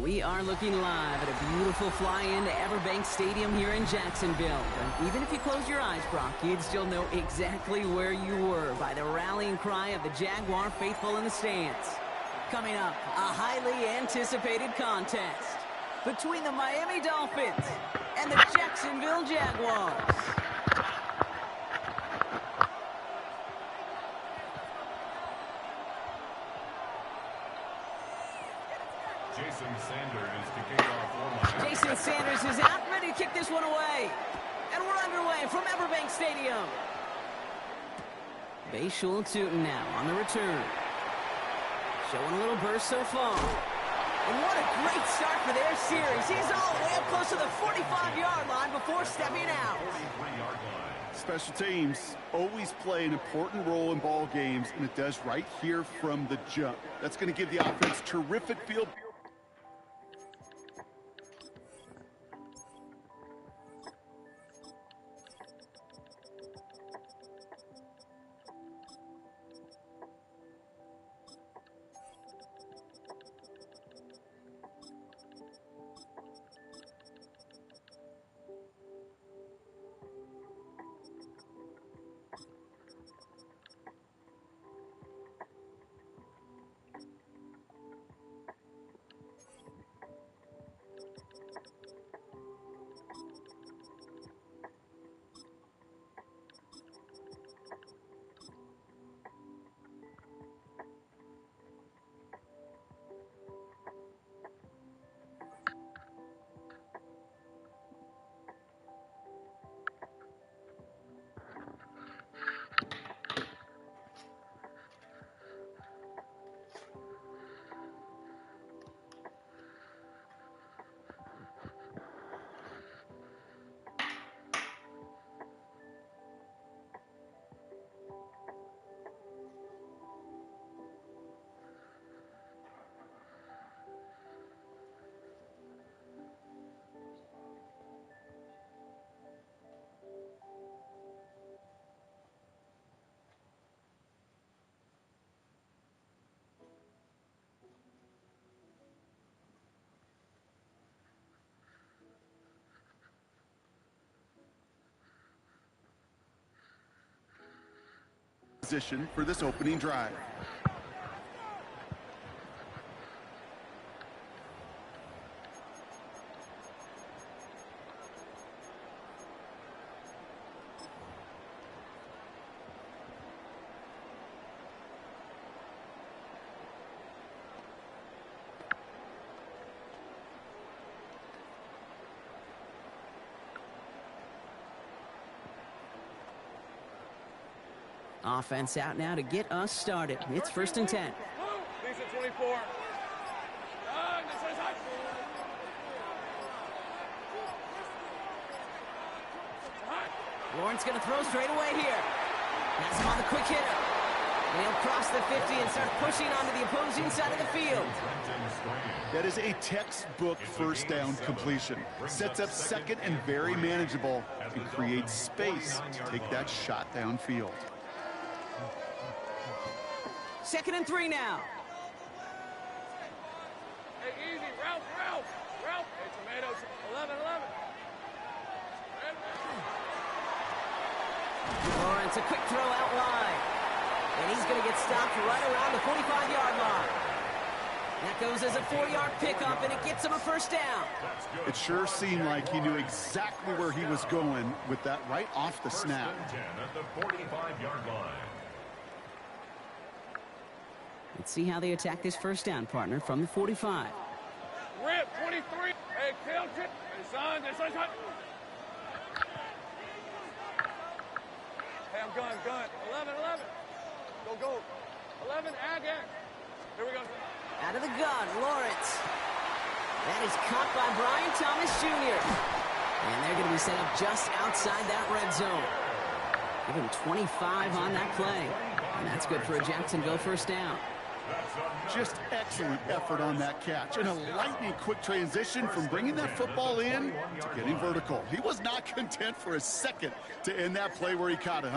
We are looking live at a beautiful fly-in to Everbank Stadium here in Jacksonville. And even if you close your eyes, Brock, you'd still know exactly where you were by the rallying cry of the Jaguar faithful in the stands. Coming up, a highly anticipated contest between the Miami Dolphins and the Jacksonville Jaguars. Jason Sanders is out, ready to kick this one away. And we're underway from Everbank Stadium. Bayshul Tootin now on the return. Showing a little burst so far. And what a great start for their series. He's all the way up close to the 45-yard line before stepping out. Special teams always play an important role in ball games, and it does right here from the jump. That's going to give the offense terrific field. Position for this opening drive. Offense out now to get us started. It's 1st and 10. Lawrence going to throw straight away here. That's him on the quick hitter. And he'll cross the 50 and start pushing onto the opposing side of the field. That is a textbook first down completion. Sets up second and very manageable and creates space to take that shot downfield. 2nd and 3 now. Hey, easy. Ralph. Hey, tomatoes. 11. Lawrence, a quick throw out wide. And he's going to get stopped right around the 45-yard line. That goes as a 4-yard pickup, and it gets him a first down. It sure seemed like he knew exactly where he was going with that right off the snap. At the 45-yard line. Let's see how they attack this first down, partner, from the 45. Rip, 23. Hey, kill it. Hey, son. Hey, I'm gun. 11. Go. 11, ag. Here we go. Out of the gun, Lawrence. That is caught by Brian Thomas Jr. And they're going to be set up just outside that red zone. Give him 25 on that play. And that's good for a Jacksonville first down. Just excellent effort on that catch. And a lightning quick transition from bringing that football in to getting vertical. He was not content for a second to end that play where he caught it.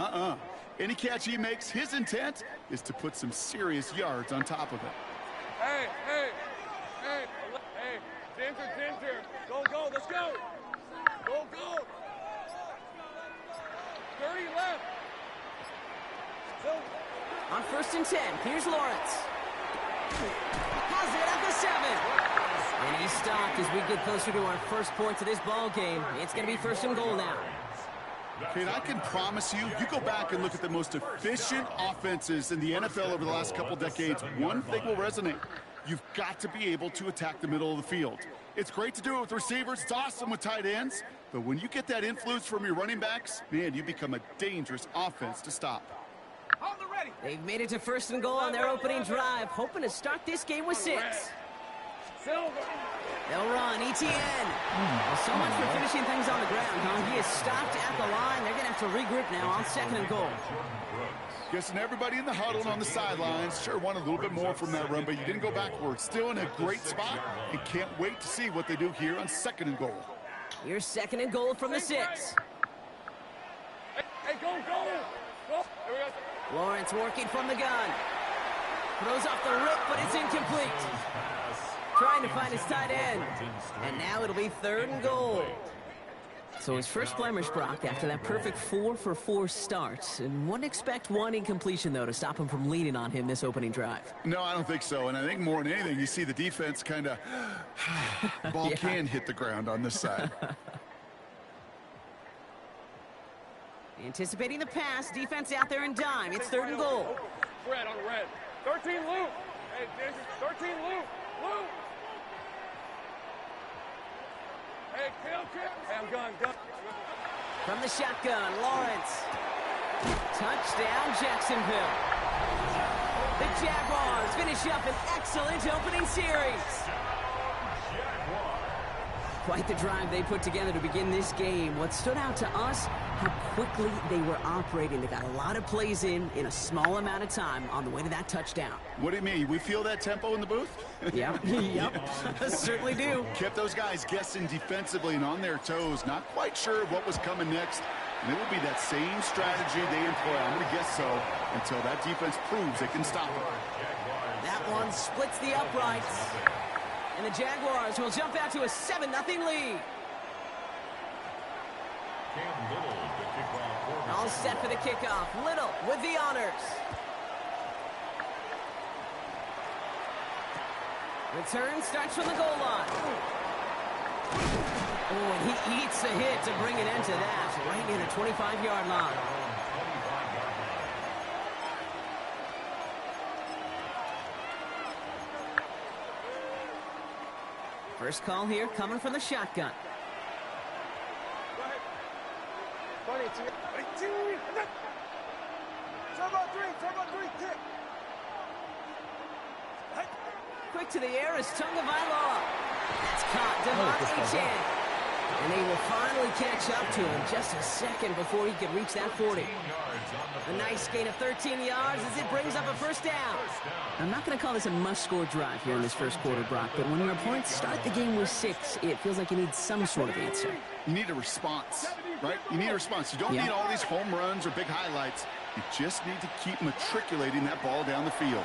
Any catch he makes, his intent is to put some serious yards on top of it. Hey. Ginger. Go. Let's go. Go. 30 left. On 1st and 10, here's Lawrence. Has it at the 7. And he's stopped as we get closer to our first points of this ball game. It's going to be 1st and goal now. Okay, and I can promise you go back and look at the most efficient offenses in the NFL over the last couple decades, one thing will resonate. You've got to be able to attack the middle of the field. It's great to do it with receivers. It's awesome with tight ends. But when you get that influence from your running backs, man, you become a dangerous offense to stop. They've made it to 1st and goal on their opening drive, hoping to start this game with 6. They'll run, ETN. Well, so much for finishing things on the ground, huh? He is stopped at the line. They're going to have to regroup now on 2nd and goal. Guessing everybody in the huddle and on the sidelines sure wanted a little bit more from that run, but you didn't go backwards. Still in a great spot and can't wait to see what they do here on 2nd and goal. Here's 2nd and goal from the 6. Hey, go. Here we go. Lawrence working from the gun. Throws off the rip, but it's incomplete. Trying to find his tight end. And now it'll be 3rd and goal. So his first blemish, Brock, after that perfect 4-for-4 start. And wouldn't expect one incompletion, though, to stop him from leaning on him this opening drive. No, I don't think so. And I think more than anything, you see the defense kind of... ball can hit the ground on this side. Anticipating the pass, defense out there in dime. It's 3rd and goal. Red on the red. 13 loop. Hey, 13 loop. Hey, kill. Hey, I'm gun. From the shotgun, Lawrence. Touchdown, Jacksonville. The Jaguars finish up an excellent opening series. Quite the drive they put together to begin this game. What stood out to us, how quickly they were operating. They got a lot of plays in a small amount of time on the way to that touchdown. What do you mean? We feel that tempo in the booth? Yep. Certainly do. Kept those guys guessing defensively and on their toes. Not quite sure what was coming next. And it will be that same strategy they employ, I'm going to guess so, until that defense proves they can stop them. That one splits the uprights. And the Jaguars will jump out to a 7-0 lead. All set for the kickoff. Little with the honors. Return starts from the goal line. Oh, and he eats the hit to bring an end to that. Right near the 25-yard line. First call here coming from the shotgun. Quick to the air is Tagovailoa. That's caught. Devon Achane. And they will finally catch up to him just a second before he could reach that 40. A nice gain of 13 yards as it brings up a first down. I'm not going to call this a must-score drive here in this first quarter, Brock, but when your opponents start the game with 6, it feels like you need some sort of answer. You need a response, right? You need a response. You don't need all these home runs or big highlights. You just need to keep matriculating that ball down the field.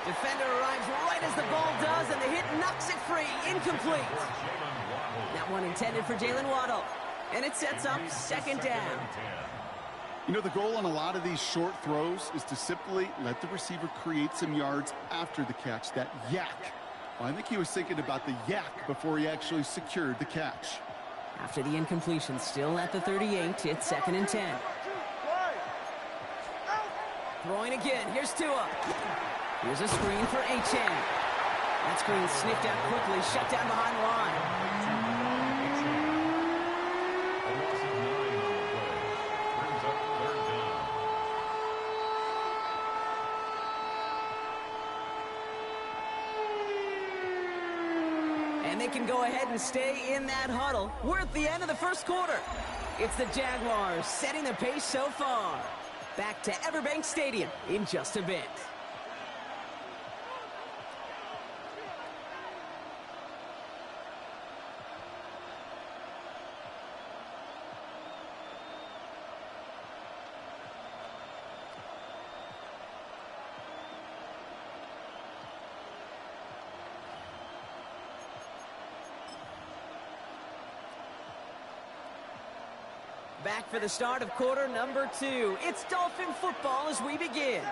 Defender arrives right as the ball does, and the hit knocks it free. Incomplete. That one intended for Jalen Waddle. And it sets up second down. You know, the goal on a lot of these short throws is to simply let the receiver create some yards after the catch, that yak. Well, I think he was thinking about the yak before he actually secured the catch. After the incompletion, still at the 38, it's 2nd and 10. Throwing again, here's Tua. Here's a screen for Achane. That screen sniffed out quickly, shut down behind the line. And they can go ahead and stay in that huddle. We're at the end of the first quarter. It's the Jaguars setting the pace so far. Back to Everbank Stadium in just a bit. Back for the start of quarter number 2. It's Dolphin football as we begin.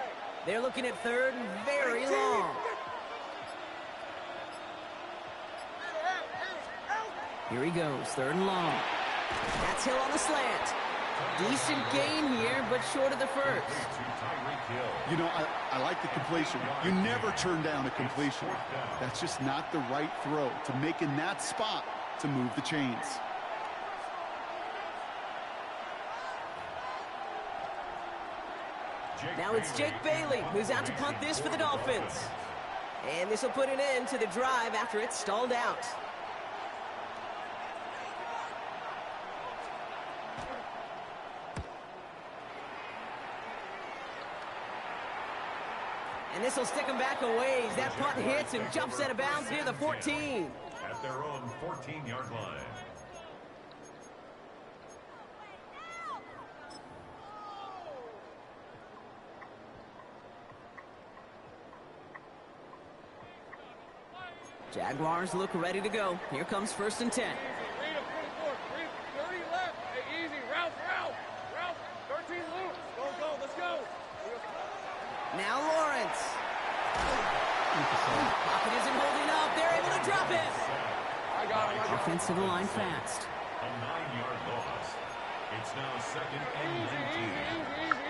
They're looking at 3rd and very long. Here he goes, 3rd and long. That's Hill on the slant. Decent gain here, but short of the first. You know, I like the completion. You never turn down a completion. That's just not the right throw to make in that spot to move the chains. Now it's Jake Bailey who's out to punt this for the Dolphins. And this will put an end to the drive after it's stalled out. And this will stick him back a ways. That punt hits and jumps out of bounds near the 14. At their own 14-yard line. Jaguars look ready to go. Here comes 1st and 10. Read him, 30 left. Hey, easy. Route. 13 loose. Go. Let's go. Now Lawrence. Pocket isn't holding up. They're able to drop him. I got him. Offense to the line fast. A 9-yard loss. It's now 2nd and 19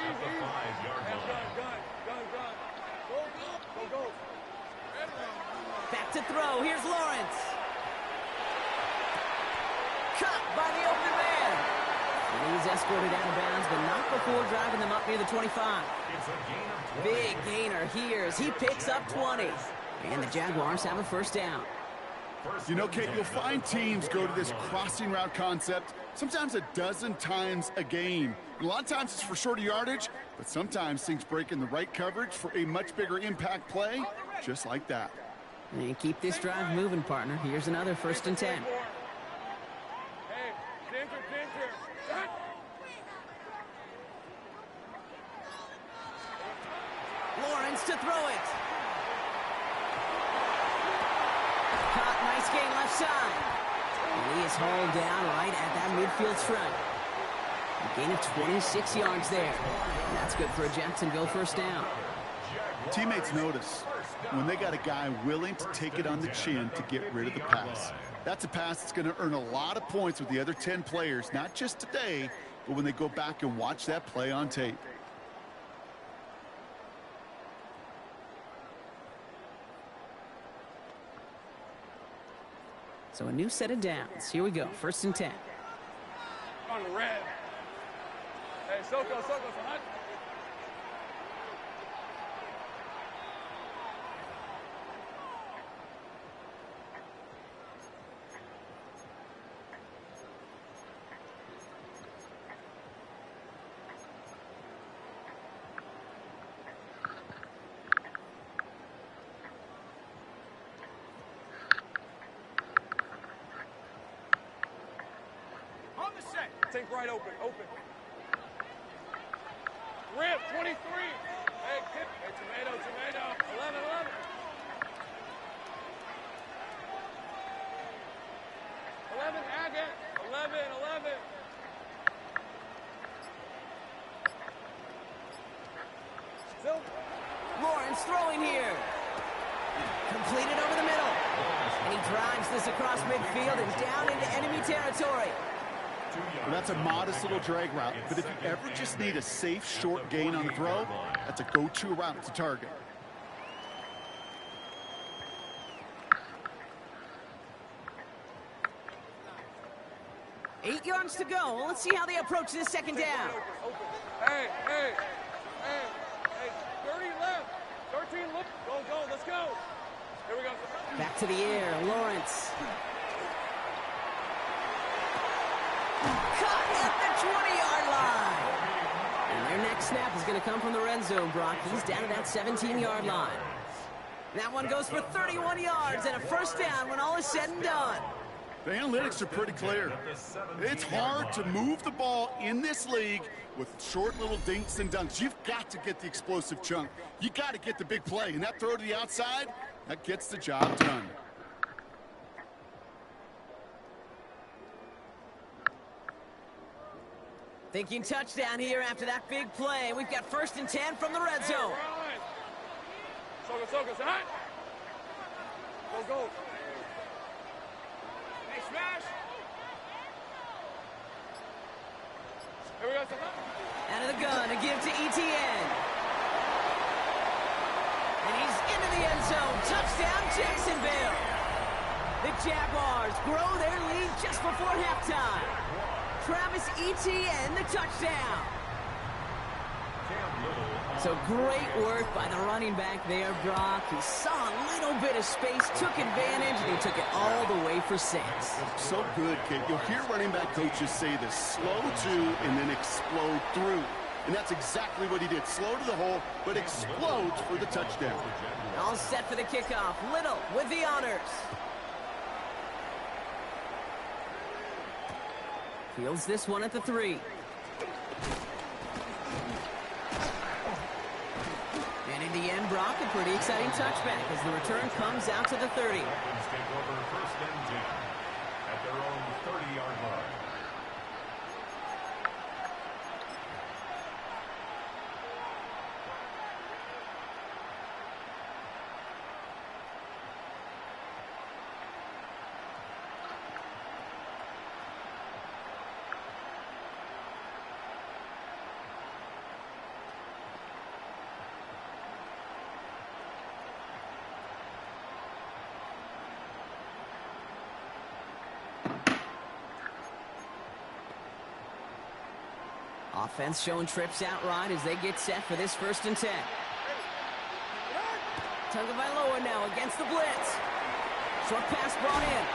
at the 5-yard line. Gun. Go. Back to throw. Here's Lawrence. Cut by the open man. And he's escorted out of bounds, but not before driving them up near the 25. It's a gain of 20. Big gainer here as he picks up 20. And the Jaguars have a first down. You know, Kate, you'll find teams go to this crossing route concept sometimes a dozen times a game. A lot of times it's for shorter yardage, but sometimes things break in the right coverage for a much bigger impact play, just like that. And keep this drive moving, partner. Here's another 1st and 10. Hey, danger. Lawrence to throw it. Caught, nice gain left side. And he is hauled down right at that midfield stripe. A gain of 26 yards there. And that's good for a Jacksonville first down. Teammates notice when they got a guy willing to take it on the chin to get rid of the pass. That's a pass that's going to earn a lot of points with the other 10 players, not just today, but when they go back and watch that play on tape. So a new set of downs. Here we go. 1st and 10. On the red. Hey, Soko, so hot. Think right open, open. Rip, 23. Hey, tip. Hey, tomato, tomato. 11, 11. 11, agate. 11, 11. Silver. Lawrence throwing here. Completed over the middle. And he drives this across midfield and down into enemy territory. Well, that's a modest little drag route, but if you ever just need a safe, short gain on the throw, that's a go-to route to target. Eight yards to go. Let's see how they approach this second down. Hey, hey, hey, hey, 30 left. 13 look. Go, go, let's go. Here we go. Back to the air, Lawrence. Caught at the 20-yard line. And their next snap is going to come from the red zone, Brock. He's down to that 17-yard line. That one goes for 31 yards and a first down when all is said and done. The analytics are pretty clear. It's hard to move the ball in this league with short little dinks and dunks. You've got to get the explosive chunk. You got to get the big play. And that throw to the outside, that gets the job done. Thinking touchdown here after that big play. We've got 1st and 10 from the red zone. Soga, hot. Go, go. Hey, smash. Here we go. Out of the gun, a give to ETN. And he's into the end zone. Touchdown, Jacksonville. The Jaguars grow their lead just before halftime. Travis Etienne, the touchdown. So great work by the running back there, Brock. He saw a little bit of space, took advantage, and he took it all the way for 6. So good, kid. You'll hear running back coaches say this: slow to and then explode through. And that's exactly what he did. Slow to the hole, but explodes for the touchdown. All set for the kickoff. Little with the honors. Fields this one at the 3. And in the end, Brock, a pretty exciting touchback as the return comes out to the 30. Take over 1st and 10 at their own 30-yard line. Offense showing trips out right as they get set for this 1st and 10. Tagovailoa now against the blitz. Short pass brought in.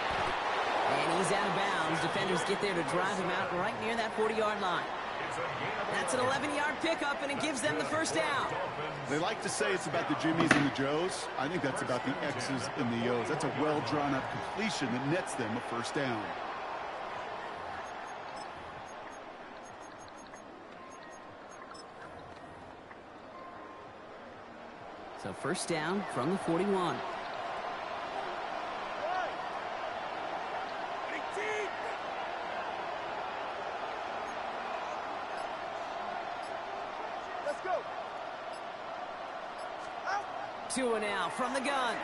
And he's out of bounds. Defenders get there to drive him out right near that 40-yard line. That's an 11-yard pickup, and it gives them the first down. They like to say it's about the Jimmies and the Joes. I think that's about the X's and the O's. That's a well-drawn-up completion that nets them a first down. So first down from the 41. Let's go. Tua now from the gun.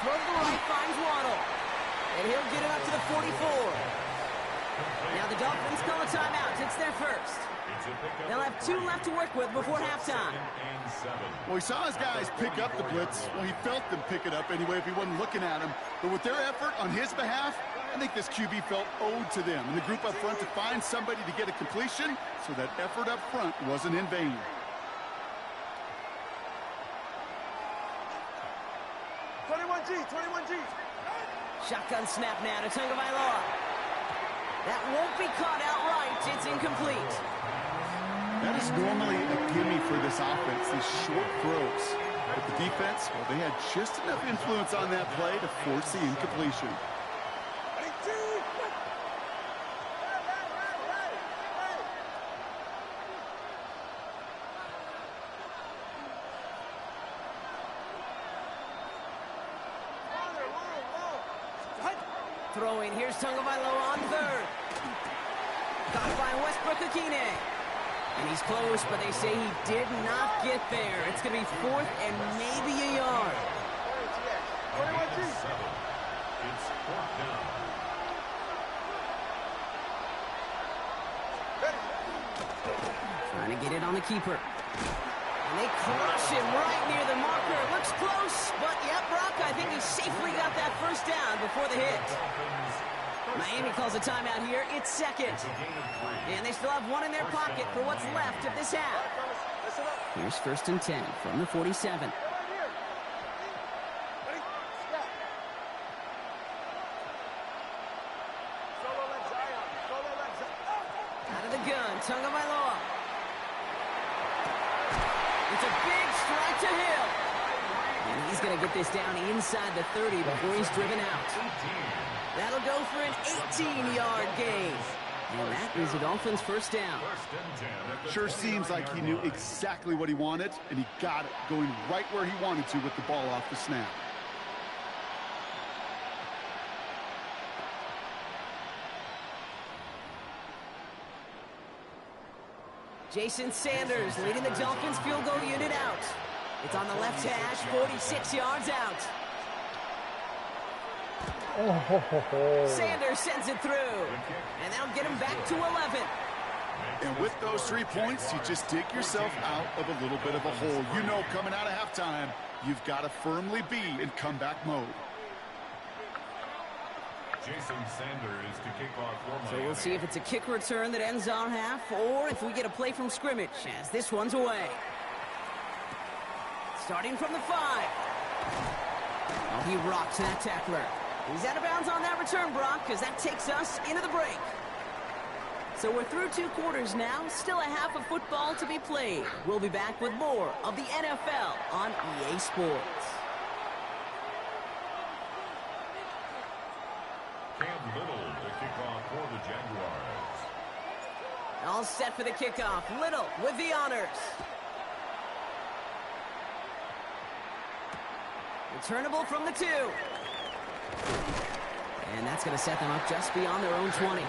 Throw to the right, finds Waddle. And he'll get it up to the 44. Now the Dolphins call a timeout. It's their first. They'll have 2 left to work with before halftime. Well, he saw his guys pick up the blitz. Well, he felt them pick it up anyway if he wasn't looking at him. But with their effort on his behalf, I think this QB felt owed to them and the group up front to find somebody to get a completion, so that effort up front wasn't in vain. Shotgun snap now to Tagovailoa. That won't be caught outright. It's incomplete. That is normally a gimme for this offense, these short throws. But the defense, well, they had just enough influence on that play to force the incompletion. Throwing. Here's Tagovailoa on third. Caught by Westbrook-Ikhine. And he's close, but they say he did not get there. It's going to be 4th and maybe a yard. It's 4th down. Trying to get it on the keeper. And they crush him right near the marker. Looks close, but yep, Brock, I think he safely got that first down before the hit. Miami calls a timeout here. It's 2nd. And they still have 1 in their pocket for what's left of this half. Here's 1st and 10 from the 47. Out of the gun, Tagovailoa. It's a big strike to Hill. And he's going to get this down inside the 30 before he's driven out. That'll go for an 18-yard gain. And that is the Dolphins' first down. Sure seems like he knew exactly what he wanted, and he got it, going right where he wanted to with the ball off the snap. Jason Sanders leading the Dolphins field goal unit out. It's on the left hash, 46 yards out. Sanders sends it through, and that'll get him back to 11. And with those 3 points, you just dig yourself out of a little bit of a hole. You know, coming out of halftime, you've got to firmly be in comeback mode. Jason Sanders to kick off for Miami. So we'll see if it's a kick return that ends our half, or if we get a play from scrimmage, as this one's away. Starting from the 5. Oh, he rocks that tackler. He's out of bounds on that return, Brock, because that takes us into the break. So we're through 2 quarters now, still a half of football to be played. We'll be back with more of the NFL on EA Sports. Cam Little to kick off for the Jaguars. All set for the kickoff. Little with the honors. Returnable from the 2. And that's going to set them up just beyond their own 20. On the return,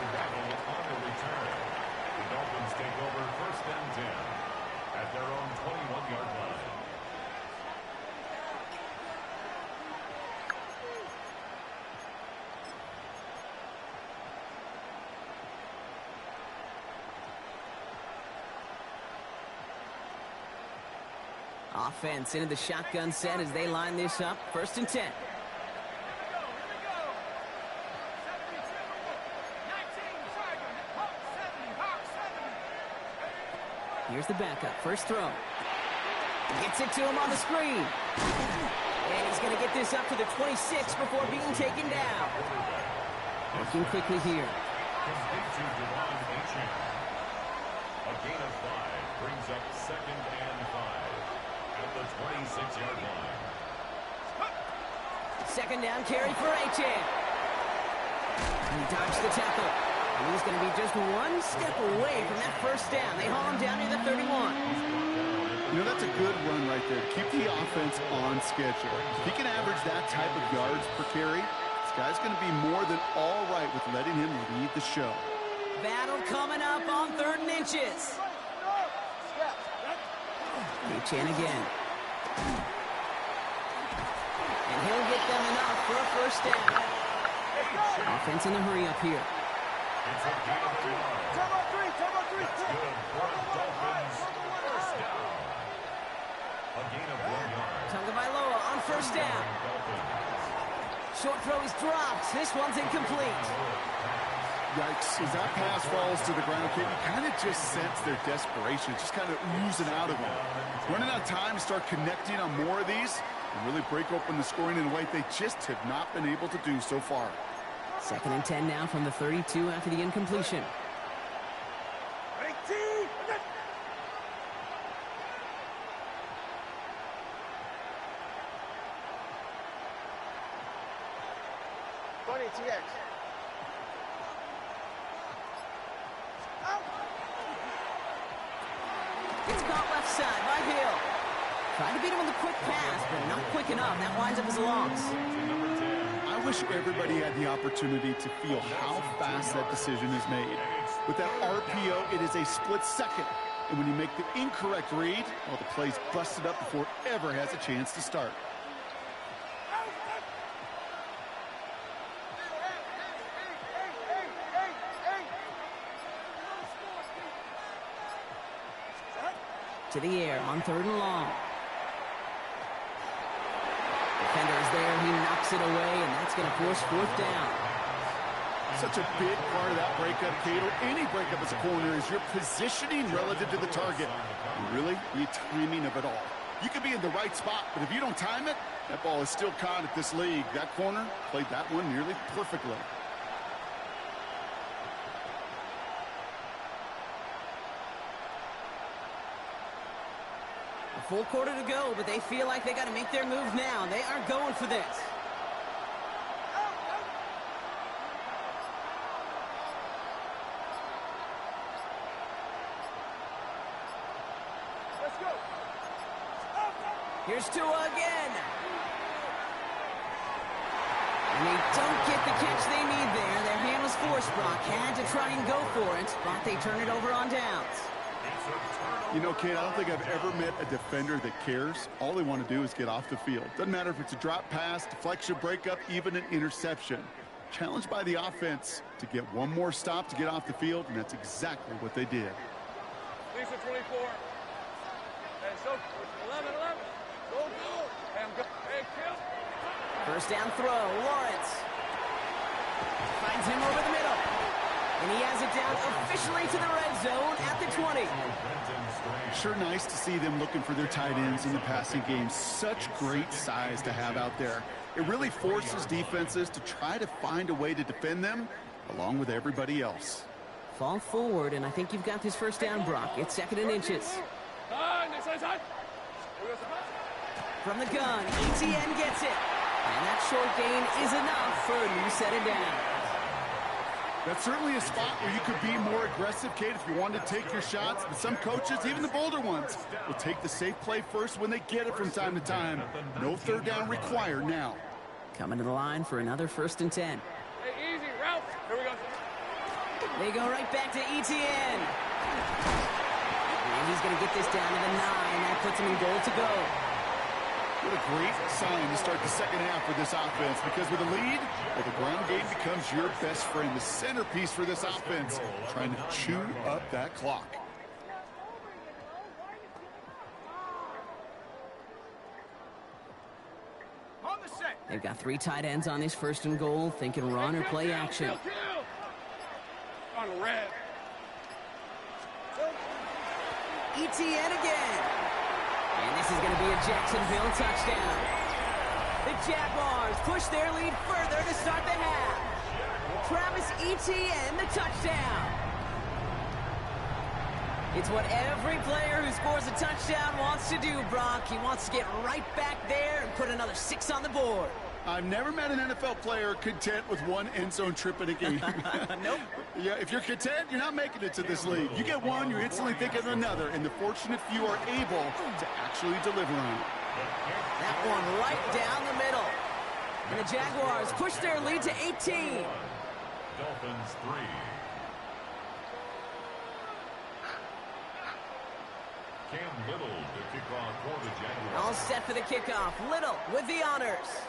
the Dolphins take over 1st and 10 at their own 21-yard line. Offense into the shotgun set as they line this up. 1st and 10. Here's the backup. First throw. Gets it to him on the screen. And he's going to get this up to the 26 before being taken down. Working quickly here. A gain of 5 brings up 2nd and 5 at the 26-yard line. 2nd down carry for Achane. He dodged the tackle. And he's going to be just 1 step away from that first down. They haul him down to the 31. You know, that's a good run right there. Keep the offense on schedule. If he can average that type of yards per carry, this guy's going to be more than all right with letting him lead the show. Battle coming up on 3rd and inches. Achane again. And he'll get them enough for a first down. Offense in the hurry up here. It's a gain of 1. That's good for the Dolphins. First down. A gain of 1 yard. Tagovailoa on first down. Short throw is dropped. This one's incomplete. Yikes, as that pass falls to the ground, you kind of just sense their desperation, just kind of oozing out of them. Running out of time to start connecting on more of these and really break open the scoring in a way they just have not been able to do so far. 2nd and 10 now from the 32 after the incompletion. It's caught left side by Hill. Tried to beat him with a quick pass, but not quick enough. That winds up as a loss. I wish everybody had the opportunity to feel how fast that decision is made. With that RPO, it is a split second. And when you make the incorrect read, well, the play's busted up before it ever has a chance to start. To the air on 3rd and long. Defender is there. He knocks it away, and that's going to force 4th down. Such a big part of that breakup, Kate, or any breakup as a corner, is your positioning relative to the target. And really, the timing of it all. You could be in the right spot, but if you don't time it, that ball is still caught at this league. That corner played that one nearly perfectly. A full quarter to go, but they feel like they got to make their move now. They are going for this. Let's go. Here's Tua again. And they don't get the catch they need there. Their hand was forced, Brock. Had to try and go for it, but they turn it over on downs. You know, Kate, I don't think I've ever met a defender that cares. All they want to do is get off the field. Doesn't matter if it's a drop pass, deflection, breakup, even an interception. Challenged by the offense to get one more stop to get off the field, and that's exactly what they did. Lisa 24. Hey, so 11. Go. Hey, kill. 1st down throw. Lawrence finds him over the middle. And he has it down officially to the red zone at the 20. Sure nice to see them looking for their tight ends in the passing game. Such great size to have out there. It really forces defenses to try to find a way to defend them along with everybody else. Fall forward, and I think you've got this 1st down, Brock. It's 2nd and inches. From the gun, ETN gets it. And that short gain is enough for a new set of downs. That's certainly a spot where you could be more aggressive, Kate, if you wanted to take your shots. But some coaches, even the bolder ones, will take the safe play first when they get it from time to time. No 3rd down required now. Coming to the line for another 1st and 10. Hey, easy, route. Here we go. They go right back to ETN. And he's going to get this down to the 9. That puts him in goal to go. What a great sign to start the 2nd half for this offense, because with a lead, well, the ground game becomes your best friend, the centerpiece for this offense, trying to chew up that clock. They've got 3 tight ends on this 1st and goal, thinking run or play action. On red. ETN again. And this is going to be a Jacksonville touchdown. The Jaguars push their lead further to start the half. Travis Etienne, the touchdown. It's what every player who scores a touchdown wants to do, Brock. He wants to get right back there and put another 6 on the board. I've never met an NFL player content with one end zone trip in a game. Nope. Yeah, if you're content, you're not making it to this league. You get one, you're instantly thinking of another, and the fortunate few are able to actually deliver on it. That one right down the middle. And the Jaguars push their lead to 18. Dolphins 3. Cam Little to kick off for the Jaguars. All set for the kickoff. Little with the honors.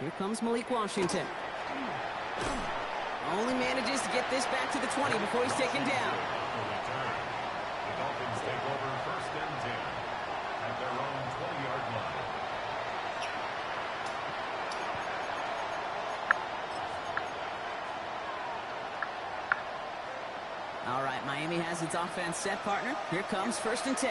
Here comes Malik Washington. Only manages to get this back to the 20 before he's taken down. The Dolphins take over 1st and 10 at their own 20-yard line. All right, Miami has its offense set, partner. Here comes 1st and 10.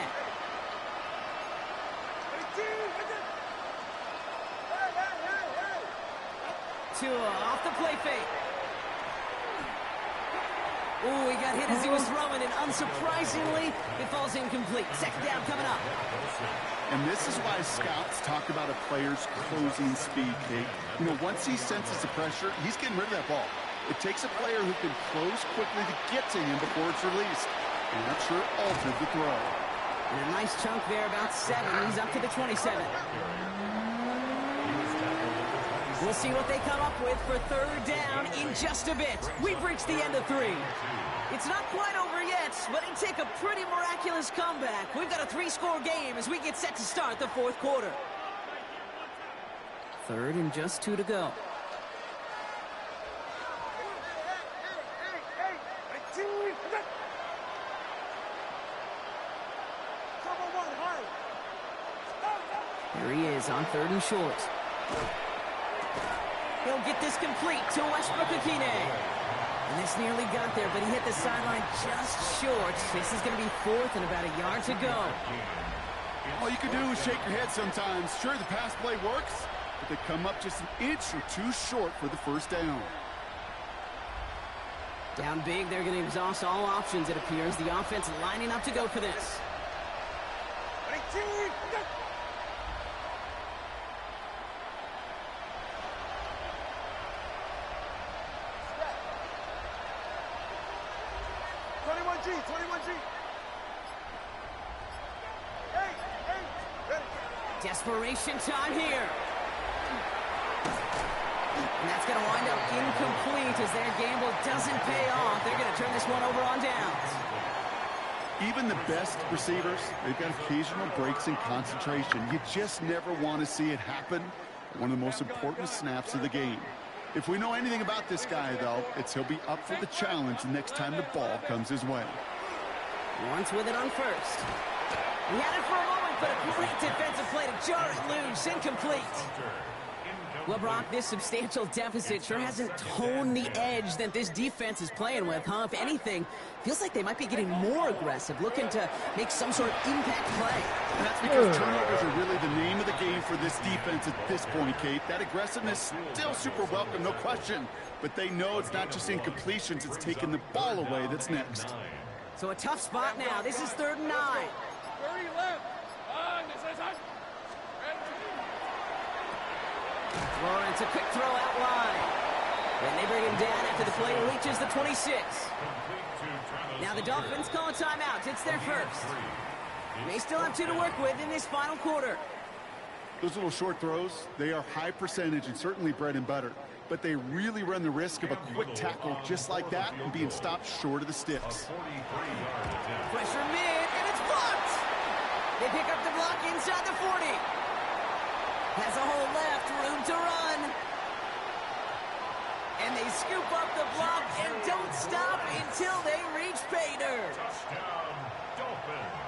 Tua off the play fake. Ooh, he got hit as he was throwing, and unsurprisingly, it falls incomplete. 2nd down coming up. And this is why scouts talk about a player's closing speed, Kate. You know, once he senses the pressure, he's getting rid of that ball. It takes a player who can close quickly to get to him before it's released. And that sure altered the throw. And a nice chunk there, about 7. He's up to the 27. We'll see what they come up with for third down in just a bit. We've reached the end of 3. It's not quite over yet, but it take a pretty miraculous comeback. We've got a 3-score game as we get set to start the 4th quarter. Third and just 2 to go. Here he is on 3rd and short. He'll get this complete to Westbrook-Akine. And this nearly got there, but he hit the sideline just short. This is going to be 4th and about a yard to go. All you can do is shake your head sometimes. Sure, the pass play works, but they come up just an inch or 2 short for the first down. Down big, they're going to exhaust all options, it appears. The offense lining up to go for this. Desperation time here. And that's going to wind up incomplete as their gamble doesn't pay off. They're going to turn this one over on downs. Even the best receivers, they've got occasional breaks in concentration. You just never want to see it happen. One of the most important snaps of the game. If we know anything about this guy, though, it's he'll be up for the challenge the next time the ball comes his way. Once with it on 1st. He had it for a moment, but a great defensive play to jar it loose. Incomplete. Well, Brock, this substantial deficit sure hasn't toned the edge that this defense is playing with, huh? If anything, feels like they might be getting more aggressive, looking to make some sort of impact play. And that's because turnovers are really the name of the game for this defense at this point, Kate. That aggressiveness still super welcome, no question. But they know it's not just incompletions, it's taking the ball away that's next. So a tough spot now. This is 3rd and 9. 30 left. Lawrence, a quick throw out wide. And they bring him down after the play reaches the 26. Now the Dolphins call a timeout. It's their first. They still have 2 to work with in this final quarter. Those little short throws, they are high percentage and certainly bread and butter. But they really run the risk of a quick tackle just like that and being stopped short of the sticks. Pressure mid, and it's blocked. They pick up the block inside the 40. Has a hole left, room to run. And they scoop up the block and don't stop until they reach pay dirt. Touchdown, Dolphins.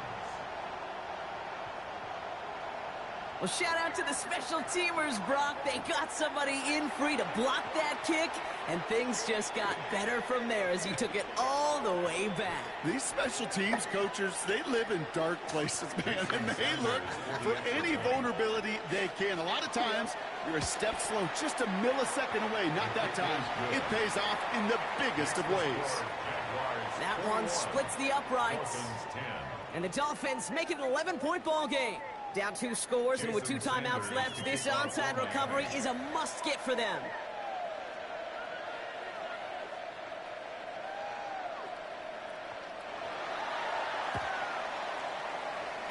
Well, shout out to the special teamers, Brock. They got somebody in free to block that kick, and things just got better from there as he took it all the way back. These special teams coaches, they live in dark places, man, and they look for any vulnerability they can. A lot of times, you're a step slow, just a millisecond away. Not that time. It pays off in the biggest of ways. That one splits the uprights. And the Dolphins make it an 11-point ball game. Down 2 scores, and with 2 timeouts left, this onside recovery is a must-get for them.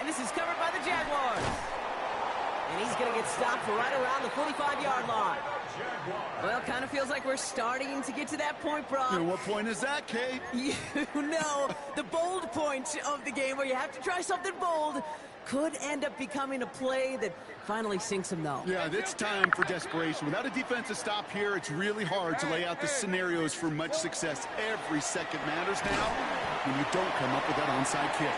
And this is covered by the Jaguars. And he's going to get stopped right around the 45-yard line. Well, kind of feels like we're starting to get to that point, Brock. And what point is that, Kate? You know, the bold point of the game where you have to try something bold could end up becoming a play that finally sinks him, though. Yeah, it's time for desperation. Without a defensive stop here, it's really hard to lay out the scenarios for much success. Every second matters now when you don't come up with that onside kick.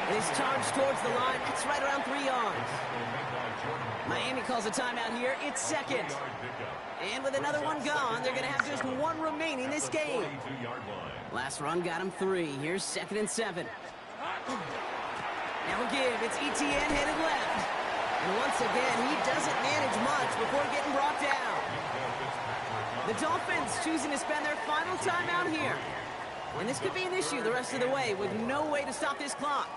And his charge towards the line, that's right around 3 yards. Miami calls a timeout here. It's 2nd. And with another one gone, they're going to have just 1 remaining this game. Last run got him 3. Here's 2nd and 7. Now give, it's Etienne headed left. And once again, he doesn't manage much before getting brought down. The Dolphins choosing to spend their final timeout here. And this could be an issue the rest of the way with no way to stop this clock.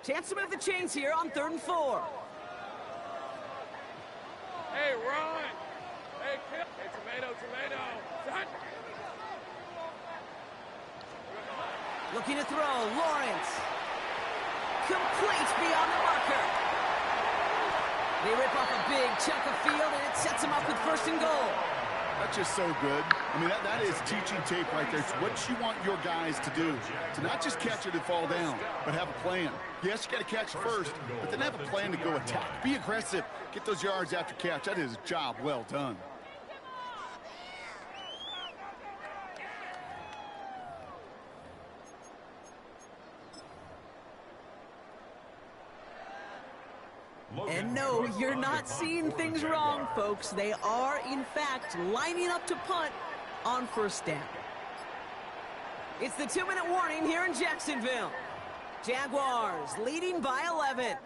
Chance to move the chains here on 3rd and 4. Hey, Ron. Hey, kid. It's a Tomato. Set. Looking to throw, Lawrence. Complete beyond the marker. They rip off a big chunk of field, and it sets them up with 1st and goal. That's just so good. I mean, that is teaching tape right there. It's what you want your guys to do. To not just catch it and fall down, but have a plan. Yes, you got to catch first, but then have a plan to go attack. Be aggressive. Get those yards after catch. That is a job well done. And no, you're not seeing things wrong, folks. They are, in fact, lining up to punt on 1st down. It's the 2-minute warning here in Jacksonville. Jaguars leading by 11.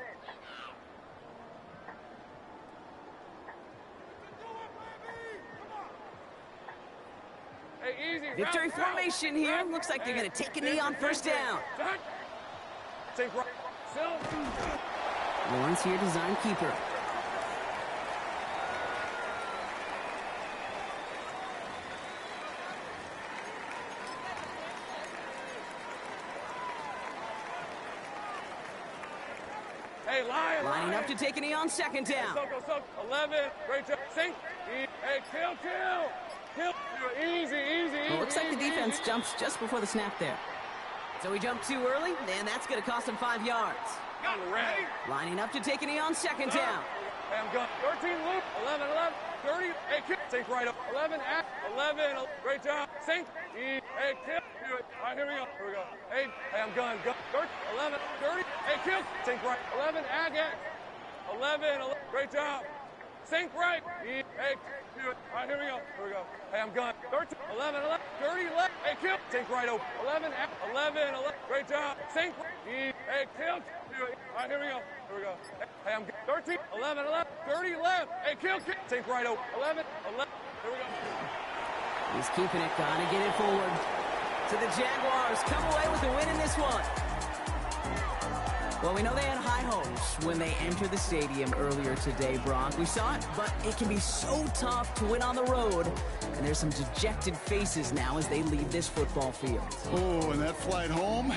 Hey, easy. Victory formation here. Looks like they're going to take a knee on 1st down. Take right. Still. Lawrence here, design keeper. Hey, lining up to take a knee on 2nd down. Go. 11. Great job. Sink. Hey, kill. Easy. Well, looks like the defense jumps just before the snap there. So he jumped too early, and that's going to cost him 5 yards. Lining up to take a knee on 2nd down. Hey, I'm going. 13 loop. 11. 30. Hey, kill. Sink right up. 11. 11. Great job. Sink. Hey, kill. All right, here we go. Hey, I'm going. 11. 30. Hey, kill. Sink right. 11. 11. Great job. Sink right. Hey, all right, here we go. Hey, I'm going. 13. 11. 30. Left. Hey, kill. Sink right open. 11. Great job. Sink. Hey, kill. All right, here we go. Hey, I'm 13. 11. 30 left. Hey, kill. Sink right open. 11. Here we go. He's keeping it. Gotta get it forward. So the Jaguars come away with a win in this one. Well, we know they had high hopes when they entered the stadium earlier today, Brock. We saw it, but it can be so tough to win on the road. And there's some dejected faces now as they leave this football field. Oh, and that flight home,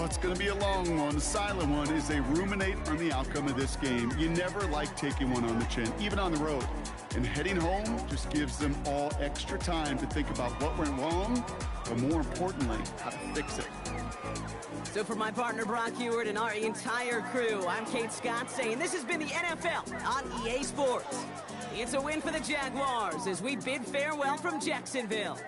it's going to be a long one. The silent one is they ruminate on the outcome of this game. You never like taking one on the chin, even on the road. And heading home just gives them all extra time to think about what went wrong, but more importantly, how to fix it. So for my partner, Brock Ewart, and our entire crew, I'm Kate Scott saying this has been the NFL on EA Sports. It's a win for the Jaguars as we bid farewell from Jacksonville.